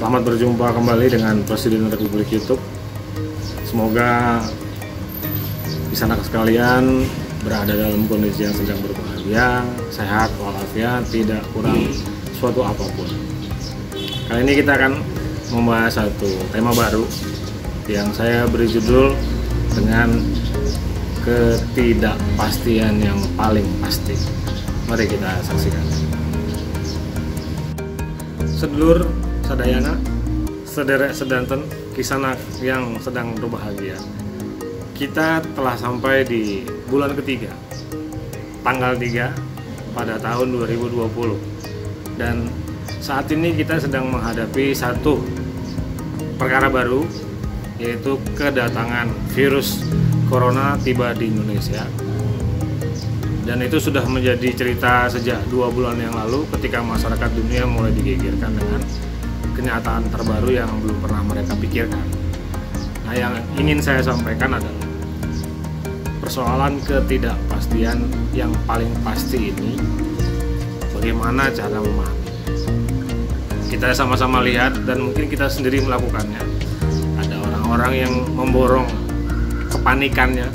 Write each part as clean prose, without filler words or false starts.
Selamat berjumpa kembali dengan Presiden Republik YouTube. Semoga di sana sekalian berada dalam kondisi yang sedang berbahagia, sehat walafiat, tidak kurang suatu apapun. Kali ini kita akan membahas satu tema baru yang saya beri judul dengan ketidakpastian yang paling pasti. Mari kita saksikan. Sedulur sadayana, sederek sedanten, kisanak yang sedang berbahagia. Kita telah sampai di bulan ketiga, tanggal 3 pada tahun 2020. Dan saat ini kita sedang menghadapi satu perkara baru, yaitu kedatangan virus corona tiba di Indonesia. Dan itu sudah menjadi cerita sejak 2 bulan yang lalu ketika masyarakat dunia mulai digegerkan dengan kenyataan terbaru yang belum pernah mereka pikirkan. Nah, yang ingin saya sampaikan adalah persoalan ketidakpastian yang paling pasti ini, bagaimana cara memahami. Kita sama-sama lihat dan mungkin kita sendiri melakukannya. Ada orang-orang yang memborong kepanikannya,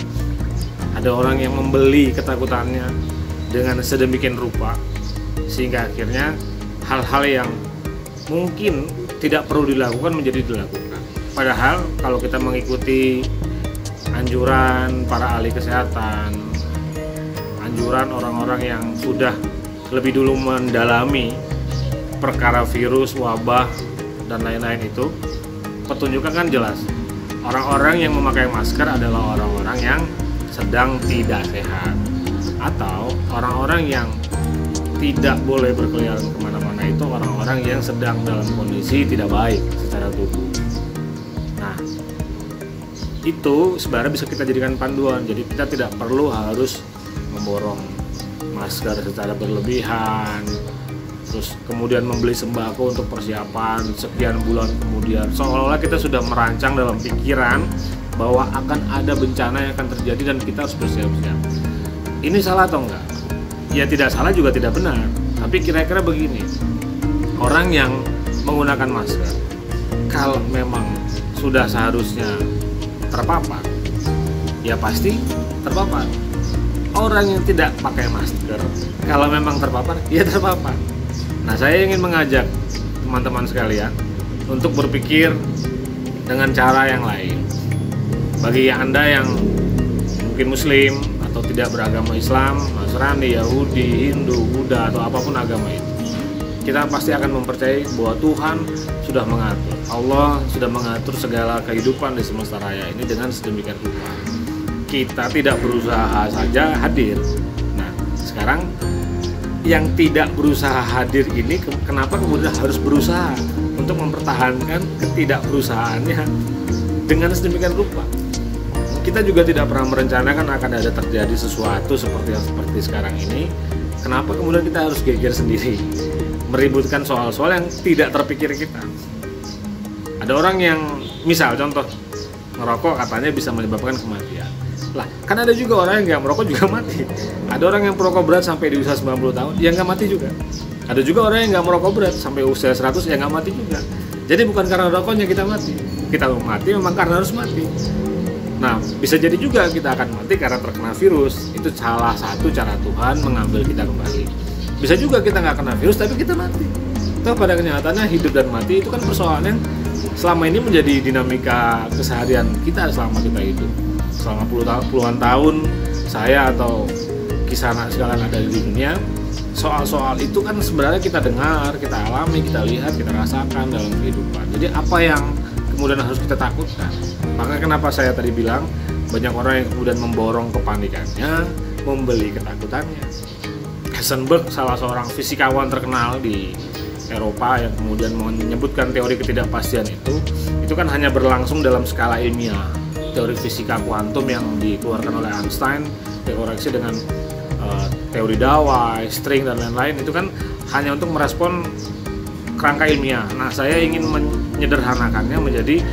ada orang yang membeli ketakutannya dengan sedemikian rupa sehingga akhirnya hal-hal yang mungkin tidak perlu dilakukan menjadi dilakukan. Padahal kalau kita mengikuti anjuran para ahli kesehatan, anjuran orang-orang yang sudah lebih dulu mendalami perkara virus, wabah, dan lain-lain itu, petunjuknya kan jelas. Orang-orang yang memakai masker adalah orang-orang yang sedang tidak sehat, atau orang-orang yang tidak boleh berkeliaran kemana-mana itu orang-orang yang sedang dalam kondisi tidak baik secara tubuh. Nah, itu sebenarnya bisa kita jadikan panduan. Jadi kita tidak perlu harus memborong masker secara berlebihan, terus kemudian membeli sembako untuk persiapan sekian bulan kemudian, seolah-olah kita sudah merancang dalam pikiran bahwa akan ada bencana yang akan terjadi dan kita harus bersiap-siap. Ini salah atau enggak? Ya tidak salah juga tidak benar. Tapi kira-kira begini, orang yang menggunakan masker, kalau memang sudah seharusnya terpapar, ya pasti terpapar. Orang yang tidak pakai masker, kalau memang terpapar, ya terpapar. Nah, saya ingin mengajak teman-teman sekalian untuk berpikir dengan cara yang lain. Bagi Anda yang mungkin Muslim atau tidak beragama Islam, Nasrani, Yahudi, Hindu, Buddha, atau apapun agama itu, kita pasti akan mempercayai bahwa Tuhan sudah mengatur. Allah sudah mengatur segala kehidupan di semesta raya ini dengan sedemikian rupa. Kita tidak berusaha saja hadir. Nah, sekarang yang tidak berusaha hadir ini kenapa kemudian harus berusaha untuk mempertahankan ketidakberusahaannya dengan sedemikian rupa? Kita juga tidak pernah merencanakan akan ada terjadi sesuatu seperti sekarang ini. Kenapa kemudian kita harus geger sendiri, meributkan soal-soal yang tidak terpikir kita? Ada orang yang, misal contoh, ngerokok katanya bisa menyebabkan kematian. Lah, kan ada juga orang yang nggak merokok juga mati. Ada orang yang perokok berat sampai di usia 90 tahun, ya nggak mati juga. Ada juga orang yang nggak merokok berat sampai usia 100, ya nggak mati juga. Jadi bukan karena rokoknya kita mati. Kita mati memang karena harus mati. Nah, bisa jadi juga kita akan mati karena terkena virus. Itu salah satu cara Tuhan mengambil kita kembali. Bisa juga kita nggak kena virus tapi kita mati. Toh pada kenyataannya hidup dan mati itu kan persoalan yang selama ini menjadi dinamika keseharian kita selama kita hidup. Selama puluhan tahun saya atau kisah anak sekalian ada di dunia, soal-soal itu kan sebenarnya kita dengar, kita alami, kita lihat, kita rasakan dalam kehidupan. Jadi apa yang kemudian harus kita takutkan? Makanya kenapa saya tadi bilang banyak orang yang kemudian memborong kepanikannya, membeli ketakutannya. Heisenberg, salah seorang fisikawan terkenal di Eropa yang kemudian menyebutkan teori ketidakpastian itu kan hanya berlangsung dalam skala ilmiah. Teori fisika kuantum yang dikeluarkan oleh Einstein, dikoreksi dengan teori Dawai, string dan lain-lain, itu kan hanya untuk merespon kerangka ilmiah. Nah, saya ingin menyederhanakannya menjadi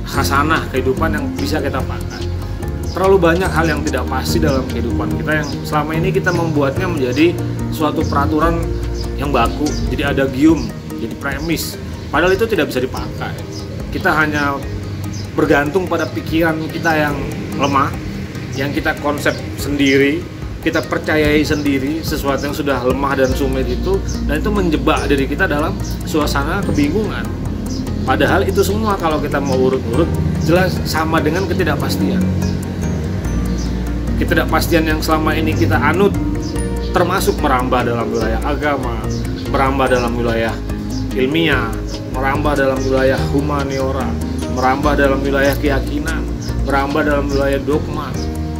khasanah kehidupan yang bisa kita pakai. Terlalu banyak hal yang tidak pasti dalam kehidupan kita yang selama ini kita membuatnya menjadi suatu peraturan yang baku, jadi adagium, jadi premis. Padahal itu tidak bisa dipakai. Kita hanya bergantung pada pikiran kita yang lemah, yang kita konsep sendiri, kita percayai sendiri sesuatu yang sudah lemah dan sumit itu, dan itu menjebak diri kita dalam suasana kebingungan. Padahal itu semua kalau kita mau urut-urut jelas sama dengan ketidakpastian. Ketidakpastian yang selama ini kita anut termasuk merambah dalam wilayah agama, merambah dalam wilayah ilmiah, merambah dalam wilayah humaniora, merambah dalam wilayah keyakinan, merambah dalam wilayah dogma,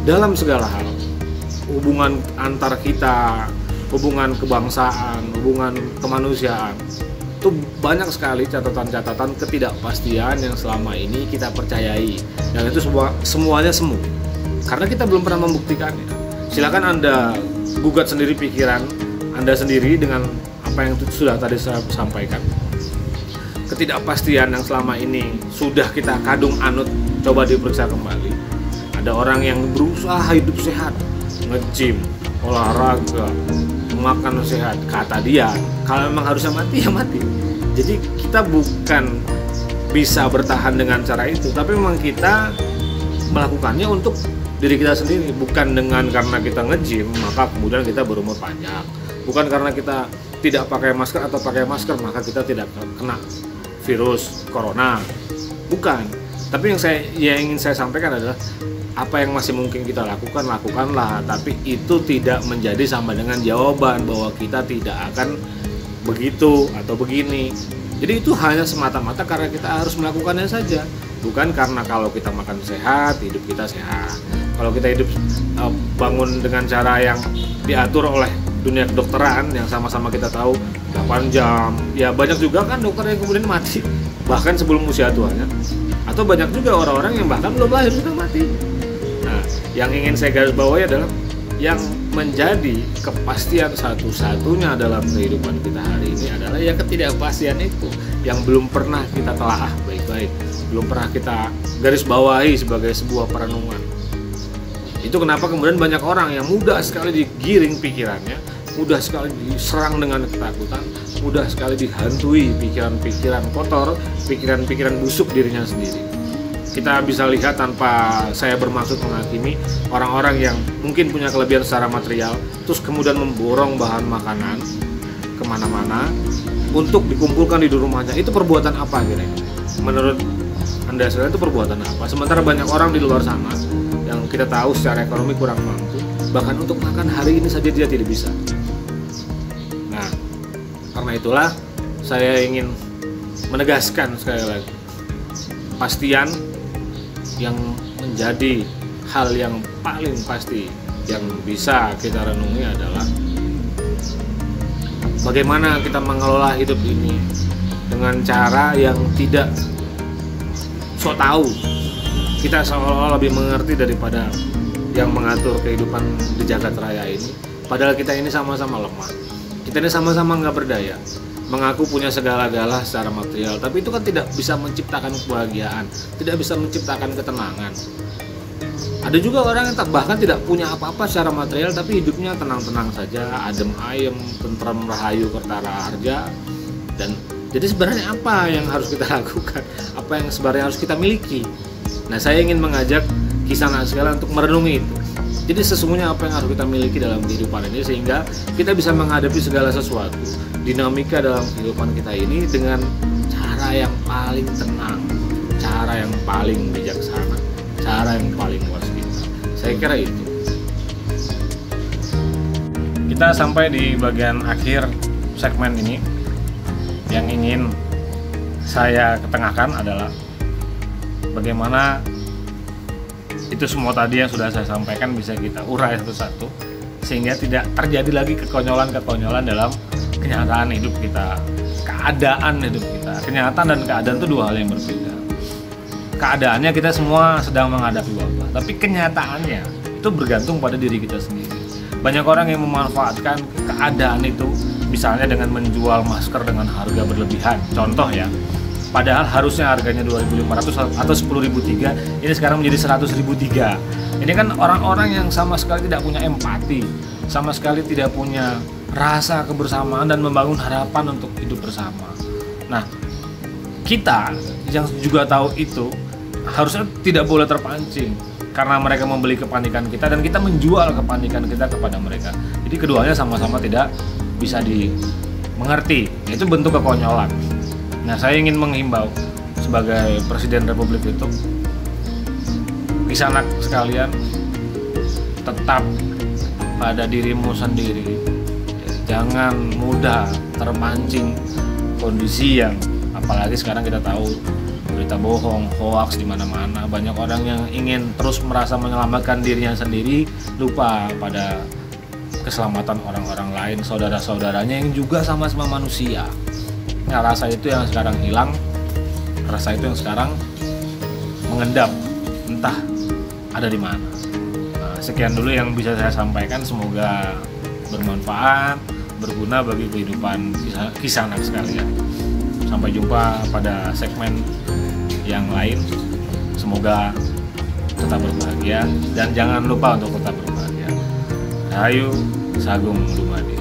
dalam segala hal. Hubungan antar kita, hubungan kebangsaan, hubungan kemanusiaan, itu banyak sekali catatan-catatan ketidakpastian yang selama ini kita percayai, dan itu semuanya semu karena kita belum pernah membuktikannya. Silakan Anda gugat sendiri pikiran Anda sendiri dengan apa yang sudah tadi saya sampaikan. Ketidakpastian yang selama ini sudah kita kadung anut, coba diperiksa kembali. Ada orang yang berusaha hidup sehat, nge-gym, olahraga, makan sehat, kata dia kalau memang harusnya mati ya mati. Jadi kita bukan bisa bertahan dengan cara itu, tapi memang kita melakukannya untuk diri kita sendiri, bukan dengan karena kita nge-gym maka kemudian kita berumur panjang, bukan karena kita tidak pakai masker atau pakai masker maka kita tidak kena virus corona, bukan. Tapi yang ingin saya sampaikan adalah apa yang masih mungkin kita lakukan, lakukanlah, tapi itu tidak menjadi sama dengan jawaban bahwa kita tidak akan begitu atau begini. Jadi itu hanya semata-mata karena kita harus melakukannya saja, bukan karena kalau kita makan sehat, hidup kita sehat. Kalau kita hidup bangun dengan cara yang diatur oleh dunia kedokteran yang sama-sama kita tahu 8 jam, ya banyak juga kan dokter yang kemudian mati bahkan sebelum usia tuanya, atau banyak juga orang-orang yang bahkan belum lahir sudah mati. Nah, yang ingin saya garis bawahi adalah yang menjadi kepastian satu-satunya dalam kehidupan kita hari ini adalah ya ketidakpastian itu yang belum pernah kita telah baik-baik, belum pernah kita garis bawahi sebagai sebuah perenungan. Itu kenapa kemudian banyak orang yang mudah sekali digiring pikirannya, mudah sekali diserang dengan ketakutan, mudah sekali dihantui pikiran-pikiran kotor, pikiran-pikiran busuk dirinya sendiri. Kita bisa lihat tanpa saya bermaksud menghakimi orang-orang yang mungkin punya kelebihan secara material, terus kemudian memborong bahan makanan kemana-mana untuk dikumpulkan di rumahnya. Itu perbuatan apa kira-kira? Menurut Anda sekalian itu perbuatan apa? Sementara banyak orang di luar sana yang kita tahu secara ekonomi kurang mampu, bahkan untuk makan hari ini saja dia tidak bisa. Nah, karena itulah saya ingin menegaskan sekali lagi, pastian yang menjadi hal yang paling pasti yang bisa kita renungi adalah bagaimana kita mengelola hidup ini dengan cara yang tidak sok tahu. Kita seolah-olah lebih mengerti daripada yang mengatur kehidupan di jagat raya ini. Padahal kita ini sama-sama lemah. Kita ini sama-sama nggak berdaya. Mengaku punya segala-gala secara material, tapi itu kan tidak bisa menciptakan kebahagiaan, tidak bisa menciptakan ketenangan. Ada juga orang yang bahkan tidak punya apa-apa secara material, tapi hidupnya tenang-tenang saja, adem ayem, tentram rahayu kertara harja. Dan jadi sebenarnya apa yang harus kita lakukan? Apa yang sebenarnya harus kita miliki? Nah, saya ingin mengajak Kisana sekalian untuk merenungi itu. Jadi sesungguhnya apa yang harus kita miliki dalam kehidupan ini sehingga kita bisa menghadapi segala sesuatu, dinamika dalam kehidupan kita ini dengan cara yang paling tenang, cara yang paling bijaksana, cara yang paling waspada. Saya kira itu. Kita sampai di bagian akhir segmen ini. Yang ingin saya ketengahkan adalah bagaimana itu semua tadi yang sudah saya sampaikan bisa kita urai satu-satu sehingga tidak terjadi lagi kekonyolan-kekonyolan dalam kenyataan hidup kita, keadaan hidup kita. Kenyataan dan keadaan itu dua hal yang berbeda. Keadaannya kita semua sedang menghadapi wabah, tapi kenyataannya itu bergantung pada diri kita sendiri. Banyak orang yang memanfaatkan keadaan itu misalnya dengan menjual masker dengan harga berlebihan, contoh ya. Padahal harusnya harganya 2.500 atau 10.003, ini sekarang menjadi 100.003. Ini kan orang-orang yang sama sekali tidak punya empati, sama sekali tidak punya rasa kebersamaan dan membangun harapan untuk hidup bersama. Nah, kita yang juga tahu itu harusnya tidak boleh terpancing karena mereka membeli kepanikan kita dan kita menjual kepanikan kita kepada mereka. Jadi keduanya sama-sama tidak bisa dimengerti. Itu bentuk kekonyolan. Nah, saya ingin menghimbau sebagai Presiden Republik itu, Kisanak sekalian, tetap pada dirimu sendiri. Jangan mudah terpancing kondisi yang, apalagi sekarang kita tahu berita bohong, hoaks di mana-mana. Banyak orang yang ingin terus merasa menyelamatkan dirinya sendiri, lupa pada keselamatan orang-orang lain, saudara-saudaranya yang juga sama-sama manusia. Nah, rasa itu yang sekarang hilang, rasa itu yang sekarang mengendap, entah ada di mana. Nah, sekian dulu yang bisa saya sampaikan, semoga bermanfaat, berguna bagi kehidupan Kisanak sekalian. Sampai jumpa pada segmen yang lain. Semoga tetap berbahagia dan jangan lupa untuk tetap berbahagia. Rahayu Sagung Dumadi.